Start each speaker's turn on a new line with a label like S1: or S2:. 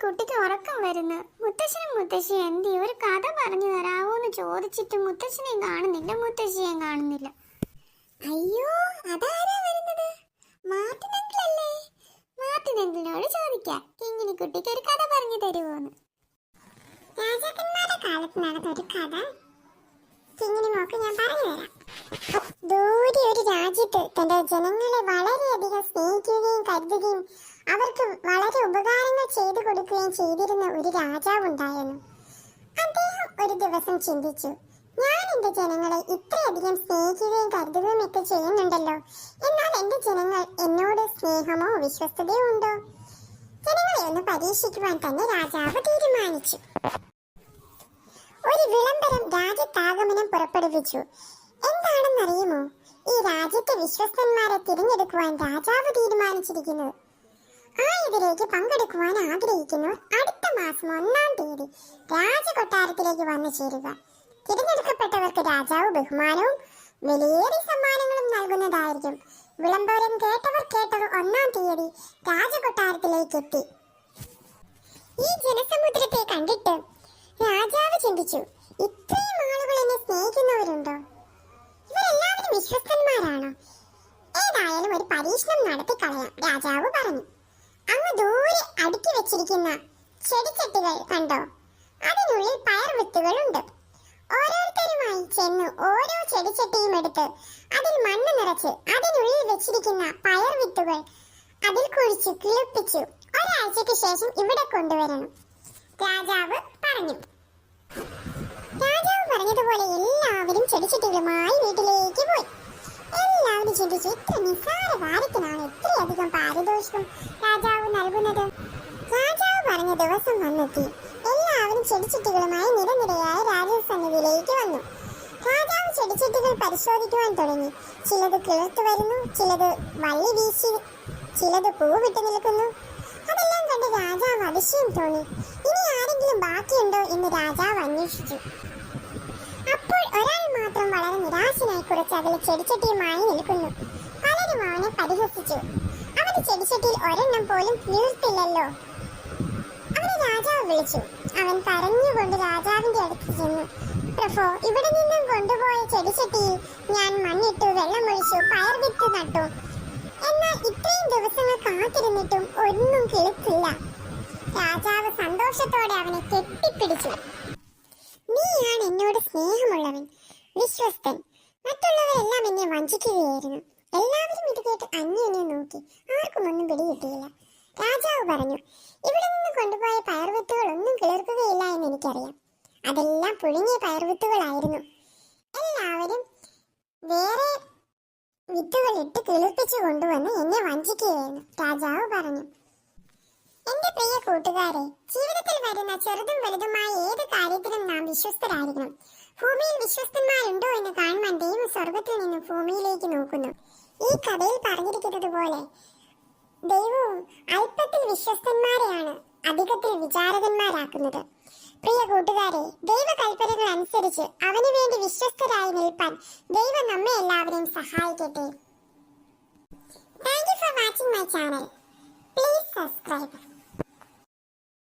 S1: കുട്ടിക്ക് ഉറക്കം വരുന്നു. മുത്തശ്ശനും മുത്തശ്ശിയും എന്തി ഒരു കഥ പറഞ്ഞു തരാവോ എന്ന് ചോദിച്ചിട്ട് മുത്തശ്ശനെയും കാണുന്നില്ല, മുത്തശ്ശിയെയും കാണുന്നില്ല. അയ്യോ, അതാരാ വരുന്നത്? മാർട്ടിനെങ്കിലല്ലേ? മാർട്ടിനെങ്കിലിനോട് ചോദിക്കാം കിങ്ങിണി കുട്ടിക്ക് ഒരു കഥ പറഞ്ഞു തരുമോന്ന്. രാജാക്കന്മാരുടെ കാലത്ത് നടന്ന ഒരു കഥ കിങ്ങിണി മോക്ക് ഞാൻ പറഞ്ഞു തരാം. ദൂരെ ഒരു രാജ്യത്ത് തന്റെ ജനങ്ങളെ വളരെയധികം സ്നേഹിക്കുകയും കരുതുകയും അവർക്ക് വളരെ ഉപകാരങ്ങൾ ചെയ്തു കൊടുക്കുകയും ചെയ്തിരുന്ന ഒരു രാജാവുണ്ടായിരുന്നു. അദ്ദേഹം ഒരു ദിവസം ചിന്തിച്ചു, ഞാൻ എന്റെ ജനങ്ങളെ ഇത്രയധികം സ്നേഹിക്കുകയും കരുതുകയും ഒക്കെ ചെയ്യുന്നുണ്ടല്ലോ, എന്നാൽ എന്റെ ജനങ്ങൾ എന്നോട് സ്നേഹമോ വിശ്വസ്തതയോ ഉണ്ടോ? ജനങ്ങളെ ഒന്ന് പരീക്ഷിക്കുവാൻ തന്നെ രാജാവ് തീരുമാനിച്ചു. ഒരു വിളംബരം രാജ്യത്താഗമനം പുറപ്പെടുവിച്ചു. എന്താണെന്നറിയുമോ? ഈ രാജ്യത്തെ വിശ്വസ്തന്മാരെ തിരഞ്ഞെടുക്കുവാൻ രാജാവ് തീരുമാനിച്ചിരിക്കുന്നത്. ഇതിലേക്ക് പങ്കെടുക്കുവാൻ ആഗ്രഹിക്കുന്നവർ അടുത്ത മാസം 1-ാം തീയതി രാജകൊട്ടാരത്തിലേക്ക് വന്നു ചേരുക. തിരഞ്ഞെടുക്കപ്പെട്ടവർക്ക് രാജാവ് ബഹുമാനവും വിലയേറിയ സമ്മാനങ്ങളും നൽകുന്നതായിരിക്കും. വിളംബരം കേട്ടവർ 1-ാം തീയതി രാജകൊട്ടാരത്തിലേക്ക് എത്തി. ഈ ജനസമുദ്രത്തെ കണ്ടിട്ട് രാജാവ് ചിന്തിച്ചു, ഇത്രയും ആളുകൾ എന്നെ സ്നേഹിക്കുന്നവരുണ്ടോ? ഇവരെല്ലാവരും വിശ്വസ്തന്മാരാണോ? ഏതായാലും ഒരു പരീക്ഷണം നടത്തി കളയാം, രാജാവ് പറഞ്ഞു. അങ്ങ് ദൂരെ അടുക്കി വെച്ചിരിക്കുന്ന ചെടിച്ചട്ടികൾ കണ്ടോ? അതിനുള്ളിൽ പയർ വിത്തുകളുണ്ട്. ഓരോരുത്തരുമായി ചെന്ന് ഓരോ ചെടിച്ചട്ടിയും എടുത്ത് അതിൽ മണ്ണ് നിറച്ച് അതിനുള്ളിൽ വെച്ചിരിക്കുന്ന പയർ വിത്തുകൾ അതിൽ കുഴിച്ചു കിളിപ്പിച്ചു ഒരാഴ്ചയ്ക്ക് ശേഷം ഇവിടെ കൊണ്ടുവരണം, രാജാവ് പറഞ്ഞു. രാജാവ് പറഞ്ഞതുപോലെ എല്ലാവരും ചെടിച്ചട്ടികളുമായി വീട്ടിലേക്ക് പോയി. എല്ലാവരും ചിന്തിച്ചു, ഇത്ര നിസ്സാര കാര്യത്തിനാണ് ഇത്രയധികം പാരിതോഷികം രാജാവ് നൽകുന്നത്. രാജാവ് പറഞ്ഞ ദിവസം വന്നെത്തി. എല്ലാവരും ചെടിച്ചട്ടികളുമായി നിരനിരയായി രാജസന്നിധിയിലേക്ക് വന്നു. രാജാവ് ചെടിച്ചട്ടികൾ പരിശോധിക്കുവാൻ തുടങ്ങി. ചിലത് കിളിർത്തു വരുന്നു, ചിലത് വള്ളി വീശി, ചിലത് പൂവിട്ട് നിൽക്കുന്നു. അതെല്ലാം കണ്ട് രാജാവ് അതിശയം തോന്നി. ഇനി ആരെങ്കിലും ബാക്കിയുണ്ടോ എന്ന് രാജാവ് അന്വേഷിച്ചു. അപ്പോൾ ഒരാൾ മാത്രം വളരെ നിരാശനായി കുറച്ച് അകലെ ചെടിച്ചട്ടിയുമായി നിൽക്കുന്നു. പലരും അവനെ പരിഹസിച്ചു. അവന്റെ ചെടിച്ചട്ടിയിൽ ഒരെണ്ണം പോലും കിളിർത്തില്ലല്ലോ. അവനെ രാജാവ് വിളിച്ചു. അവൻ കരഞ്ഞുകൊണ്ട് രാജാവിന്റെ അടുത്ത് ചെന്നു. പ്രഭോ, ഇവിടെ നിന്നും കൊണ്ടുപോയ ചെടിച്ചട്ടിയിൽ ഞാൻ മണ്ണിട്ടു, വെള്ളമൊഴിച്ചു, പയർ വിത്ത് നട്ടു. എന്നാൽ ഇത്രയും ദിവസങ്ങൾ കാത്തിരുന്നിട്ടും ഒന്നും കിളിർത്തില്ല. രാജാവ് സന്തോഷത്തോടെ അവനെ കെട്ടിപ്പിടിച്ചു. നീയാണ് എന്നോട് സ്നേഹമുള്ളവൻ, വിശ്വസ്തൻ. മറ്റുള്ളവരെല്ലാം എന്നെ വഞ്ചിക്കുകയായിരുന്നു. എല്ലാവരും ഇത് കേട്ട് അന്യോന്യം നോക്കി. ആർക്കും ഒന്നും പിടികിട്ടിയില്ല. രാജാവ് പറഞ്ഞു, ഇവിടെ നിന്ന് കൊണ്ടുപോയ പയർവിത്തുകൾ ഒന്നും കിളിർക്കുകയില്ല എന്ന് എനിക്കറിയാം. അതെല്ലാം പുഴുങ്ങിയ പയർവിത്തുകളായിരുന്നു. എല്ലാവരും വേറെ വിത്തുകൾ ഇട്ട് കിളിർപ്പിച്ചു കൊണ്ടുവന്ന് എന്നെ വഞ്ചിക്കുകയായിരുന്നു, രാജാവ് പറഞ്ഞു. എന്റെ പ്രിയ കൂട്ടുകാരെ, ജീവിതത്തിൽ വരുന്ന ചെറുതും വലുതുമായ ഏത് കാര്യത്തിലും നാം വിശ്വസ്തരായിരിക്കണം. ഭൂമിയിൽ വിശ്വസ്തന്മാരുണ്ടോ എന്ന് കാണുവാൻ ദൈവം സ്വർഗത്തിൽ നിന്ന് ഭൂമിയിലേക്ക് നോക്കുന്നു. ഈ കഥയിൽ പറഞ്ഞിരിക്കുന്നത് പോലെ ദൈവവും അല്പത്തിൽ വിശ്വസ്തന്മാരെയാണ് അധികത്തിൽ വിചാരകന്മാരാക്കുന്നത്. പ്രിയ കൂട്ടുകാരെ, ദൈവകൽപ്പനകൾ അനുസരിച്ച് അവന് വേണ്ടി വിശ്വസ്തരായി നിൽപ്പാൻ ദൈവം നമ്മെ എല്ലാവരെയും സഹായിക്കട്ടെ. Thank you for watching my channel. Please subscribe.